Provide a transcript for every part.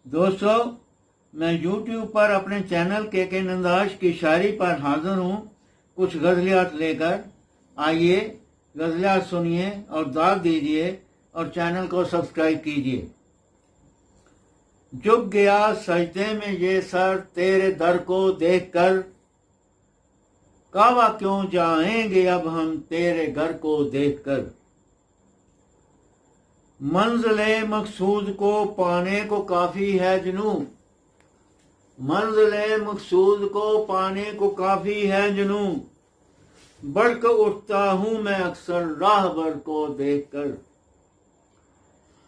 दोस्तों, मैं YouTube पर अपने चैनल के नंदाश की शायरी पर हाजिर हूँ कुछ गज़लियात लेकर। आइए गज़लियात सुनिए और दाद दीजिए और चैनल को सब्सक्राइब कीजिए। झुक गया सजदे में ये सर तेरे दर को देखकर, कावा क्यों जाएंगे अब हम तेरे घर को देखकर। मंज़िले मकसूद को पाने को काफी है जुनू, मंज़िले मकसूद को पाने को काफी है जुनू। बढ़कर उठता हूं मैं अक्सर राहबर को देखकर।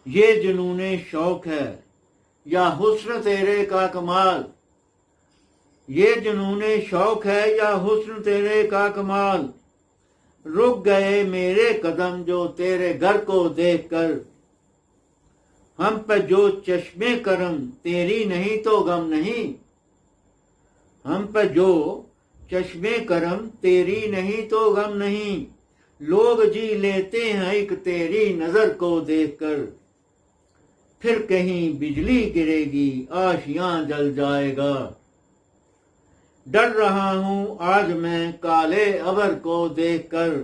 ये जुनूने शौक है या हुस्न तेरे का कमाल, ये जुनूने शौक है या हुस्न तेरे का कमाल। रुक गए मेरे कदम जो तेरे घर को देखकर। हम पे जो चश्मे करम तेरी नहीं तो गम नहीं, हम पे जो चश्मे करम तेरी नहीं तो गम नहीं। लोग जी लेते हैं एक तेरी नजर को देखकर। फिर कहीं बिजली गिरेगी आशियां जल जाएगा। डर रहा हूं आज मैं काले अबर को देखकर।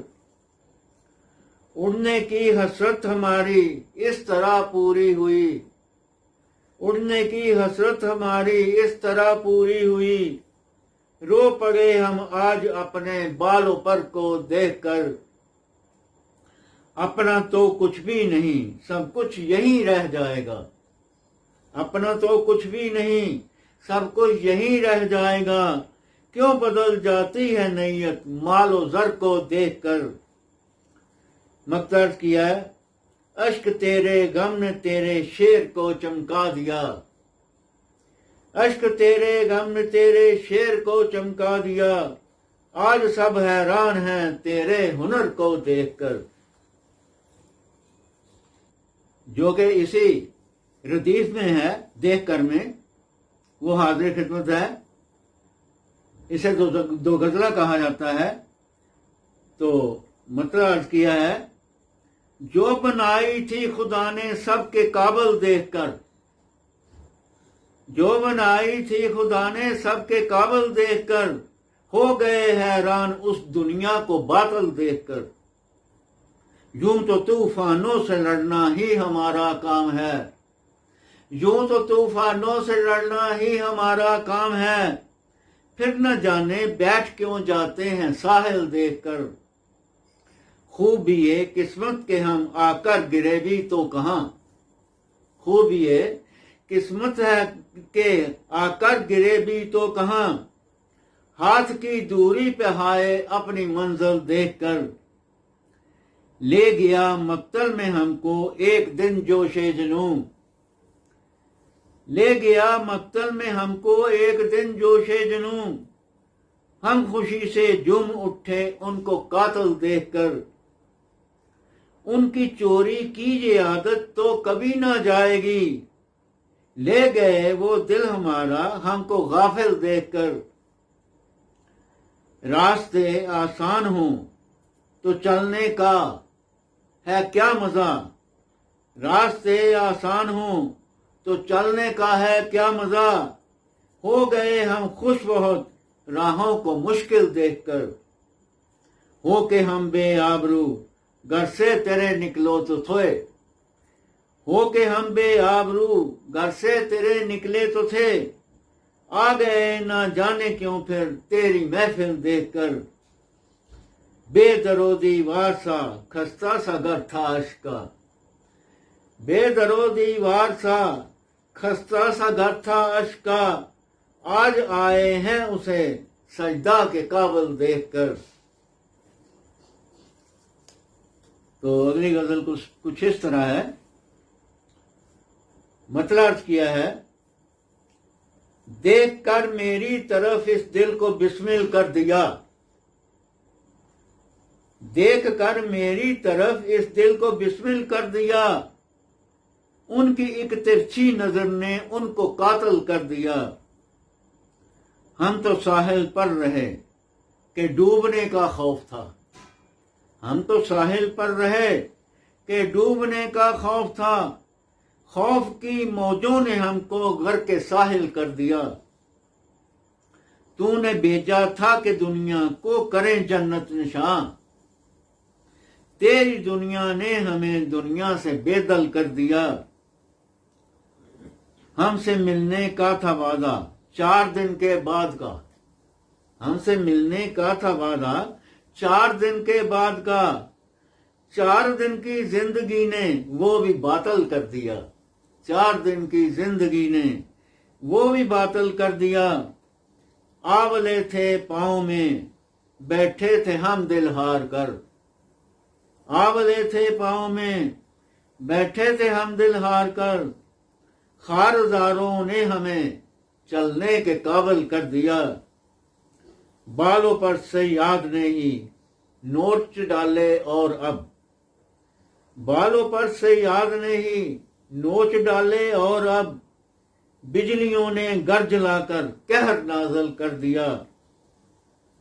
उड़ने की हसरत हमारी इस तरह पूरी हुई, उड़ने की हसरत हमारी इस तरह पूरी हुई। रो पड़े हम आज अपने बालों पर को देखकर। अपना तो कुछ भी नहीं सब कुछ यहीं रह जाएगा, अपना तो कुछ भी नहीं सब कुछ यहीं रह जाएगा। क्यों बदल जाती है नैयत मालो जर को देखकर। मकदर्ज किया, अश्क तेरे गम ने तेरे शेर को चमका दिया, अश्क तेरे गम ने तेरे शेर को चमका दिया। आज सब हैरान हैं तेरे हुनर को देखकर। जो कि इसी रदीफ में है, देखकर में, वो हाजिर खिदमत है। इसे दो गजला कहा जाता है। तो मतलब अर्ज किया है, जो बनाई थी खुदा ने सबके काबल देखकर, जो बनाई थी खुदा ने सबके काबल देखकर। हो गए हैरान उस दुनिया को बातल देखकर। यूं तो तूफानों से लड़ना ही हमारा काम है, यूं तो तूफानों से लड़ना ही हमारा काम है। फिर न जाने बैठ क्यों जाते हैं साहिल देखकर। खूब ये किस्मत के हम आकर गिरे भी तो कहां, खूब ये किस्मत है के आकर गिरे भी तो कहां। हाथ की दूरी पे हाय अपनी मंजिल देखकर। ले गया मक्तल में हमको एक दिन जोशे जुनू, ले गया मक्तल में हमको एक दिन जोशे जुनू। हम खुशी से झूम उठे उनको कातिल देखकर। उनकी चोरी की ये आदत तो कभी ना जाएगी। ले गए वो दिल हमारा हमको गाफिल देखकर। रास्ते आसान हो तो चलने का है क्या मजा, रास्ते आसान हो तो चलने का है क्या मजा। हो गए हम खुश बहुत राहों को मुश्किल देखकर। हो के हम बेआबरू घर से तेरे निकलो तो थे, हो के हम बेआबरू घर से तेरे निकले तो थे। आ गए ना जाने क्यों फिर तेरी महफिल देखकर। बेदरोदी वार सा खस्ता सा घर था अश्क का, बेदरोदी वार सा खस्ता सा घर था अश्क का। आज आए हैं उसे सजदा के काबिल देखकर। तो अगली गजल कुछ इस तरह है। मतलब अर्ज किया है, देख कर मेरी तरफ इस दिल को बिस्मिल कर दिया, देख कर मेरी तरफ इस दिल को बिस्मिल कर दिया। उनकी एक तिरछी नजर ने उनको कातिल कर दिया। हम तो साहिल पर रहे कि डूबने का खौफ था, हम तो साहिल पर रहे कि डूबने का खौफ था। खौफ की मौजों ने हमको घर के साहिल कर दिया। तूने भेजा था कि दुनिया को करें जन्नत निशां, तेरी दुनिया ने हमें दुनिया से बेदल कर दिया। हमसे मिलने का था वादा 4 दिन के बाद का, हमसे मिलने का था वादा 4 दिन के बाद का, 4 दिन की जिंदगी ने वो भी बातिल कर दिया। 4 दिन की जिंदगी ने वो भी बातिल कर दिया। आवले थे पाँव में बैठे थे हम दिल हार कर, आवले थे पाँव में बैठे थे हम दिल हार कर, खारदारों ने हमें चलने के काबिल कर दिया। बालों पर से याद नहीं नोच डाले और अब, बालों पर से याद नहीं नोच डाले और अब, बिजलियों ने गर्ज लाकर कहर नाजल कर दिया।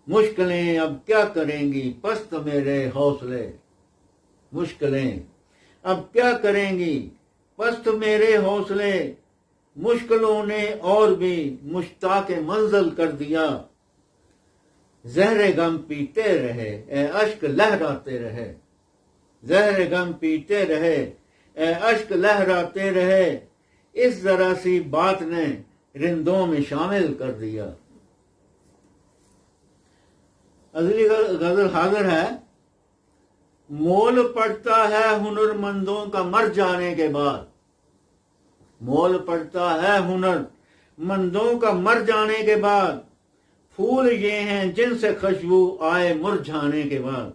मुश्किलें अब क्या करेंगी पस्त मेरे हौसले, मुश्किलें अब क्या करेंगी पस्त मेरे हौसले, मुश्किलों ने और भी मुश्ताके मंजिल कर दिया। जहरे गम पीते रहे ए अश्क लहराते रहे, जहरे गम पीते रहे ए अश्क लहराते रहे, इस जरा सी बात ने रिंदों में शामिल कर दिया। अगली गजल हाजिर है। मोल पड़ता है हुनरमंदों का मर जाने के बाद, मोल पड़ता है हुनरमंदों का मर जाने के बाद, फूल ये हैं जिनसे खुशबू आए मुरझाने के बाद।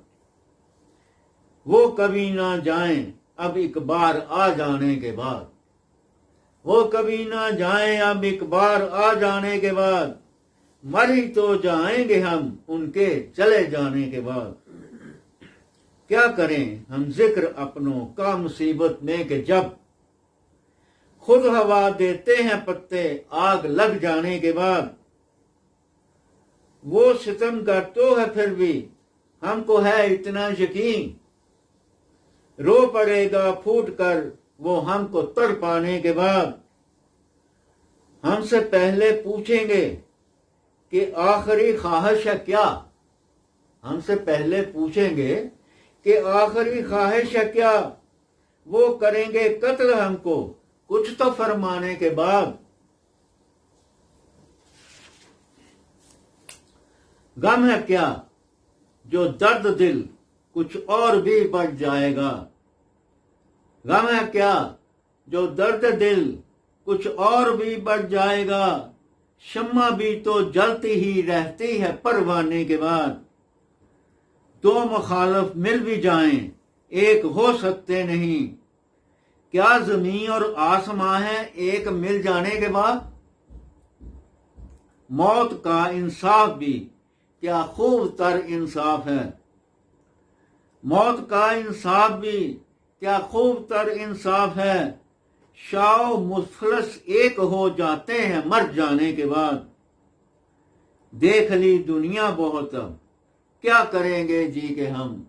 वो कभी ना जाएं अब एक बार आ जाने के बाद, वो कभी ना जाएं अब एक बार आ जाने के बाद, मर ही तो जाएंगे हम उनके चले जाने के बाद। क्या करें हम जिक्र अपनों का मुसीबत में कि जब खुद हवा देते हैं पत्ते आग लग जाने के बाद। वो सितम का तो है फिर भी हमको है इतना यकीन, रो पड़ेगा फूट कर वो हमको तर पाने के बाद। हमसे पहले पूछेंगे कि आखिरी ख्वाहिश है क्या, हमसे पहले पूछेंगे कि आखिरी ख्वाहिश है क्या, वो करेंगे कत्ल हमको कुछ तो फरमाने के बाद। गम है क्या जो दर्द दिल कुछ और भी बढ़ जाएगा, गम है क्या जो दर्द दिल कुछ और भी बढ़ जाएगा, शम्मा भी तो जलती ही रहती है परवाने के बाद। दो मुखालिफ मिल भी जाएं एक हो सकते नहीं, क्या जमीन और आसमां है एक मिल जाने के बाद। मौत का इंसाफ भी क्या खूब तर इंसाफ है, मौत का इंसाफ भी क्या खूब तर इंसाफ है, शाओ मुफलस एक हो जाते हैं मर जाने के बाद। देख ली दुनिया बहुत अब क्या करेंगे जी के हम,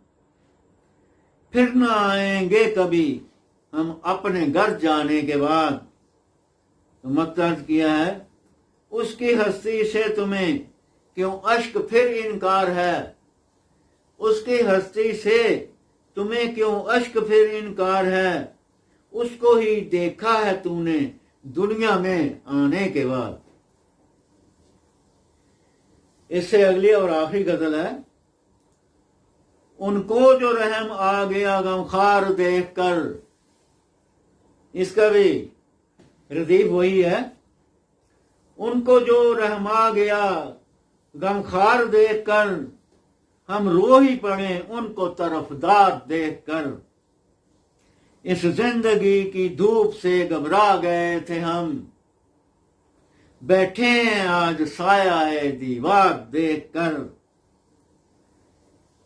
फिर न आएंगे कभी हम अपने घर जाने के बाद। तो मकसद किया है उसकी हस्ती से तुम्हें क्यों अश्क फिर इनकार है, उसकी हस्ती से तुम्हें क्यों अश्क फिर इनकार है, उसको ही देखा है तूने दुनिया में आने के बाद। इससे अगली और आखिरी गजल है। उनको जो रहम आ गया गमखार देखकर, इसका भी रदीफ वही है। उनको जो रहम आ गया गमखार देखकर, हम रो ही पड़े उनको तरफदार देखकर। इस जिंदगी की धूप से घबरा गए थे हम, बैठे हैं आज साया दीवार देखकर।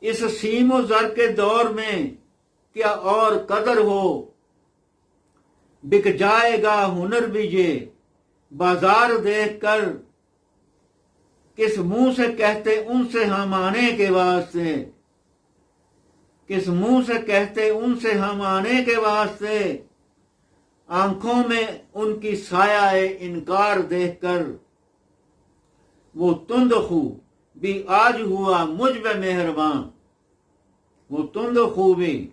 इस सीमो जर के दौर में क्या और कदर हो, बिक जाएगा हुनर भी ये बाजार देखकर। किस मुंह से कहते उनसे हम आने के वास्ते, किस मुंह से कहते उनसे हम आने के वास्ते। आंखों में उनकी साया इनकार देखकर वो तुंद खू भी आज हुआ मुझ पे मेहरबान। वो तुंद खू भी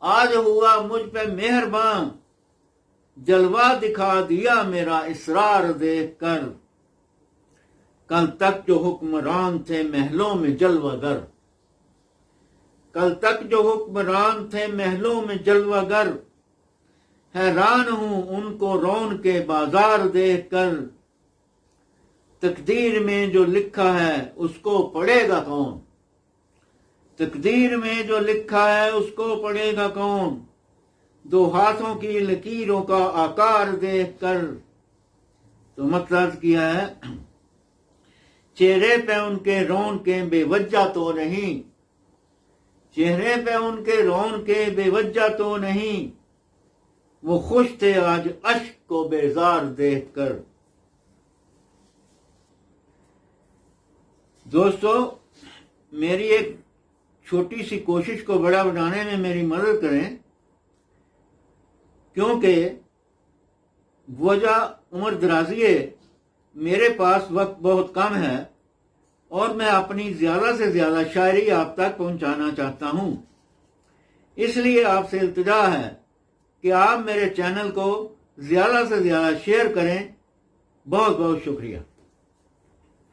आज हुआ मुझ पे मेहरबान, जलवा दिखा दिया मेरा इसरार देखकर। कल तक जो हुक्मरान थे महलों में जलवागर, कल तक जो हुक्मरान थे महलों में जलवागर, हैरान हूं उनको रौन के बाजार देखकर। तकदीर में जो लिखा है उसको पढ़ेगा कौन, तकदीर में जो लिखा है उसको पढ़ेगा कौन। दो हाथों की लकीरों का आकार देखकर। तो मतलब किया है, चेहरे पे उनके रौनके बेवजह तो नहीं, चेहरे पे उनके रौनके बेवजह तो नहीं, वो खुश थे आज अश्क को बेजार देखकर। दोस्तों, मेरी एक छोटी सी कोशिश को बड़ा बनाने में मेरी मदद करें, क्योंकि वजह उम्र दराजी है, मेरे पास वक्त बहुत कम है और मैं अपनी ज्यादा से ज्यादा शायरी आप तक पहुंचाना चाहता हूं। इसलिए आपसे इल्तिजा है कि आप मेरे चैनल को ज्यादा से ज्यादा शेयर करें। बहुत बहुत शुक्रिया।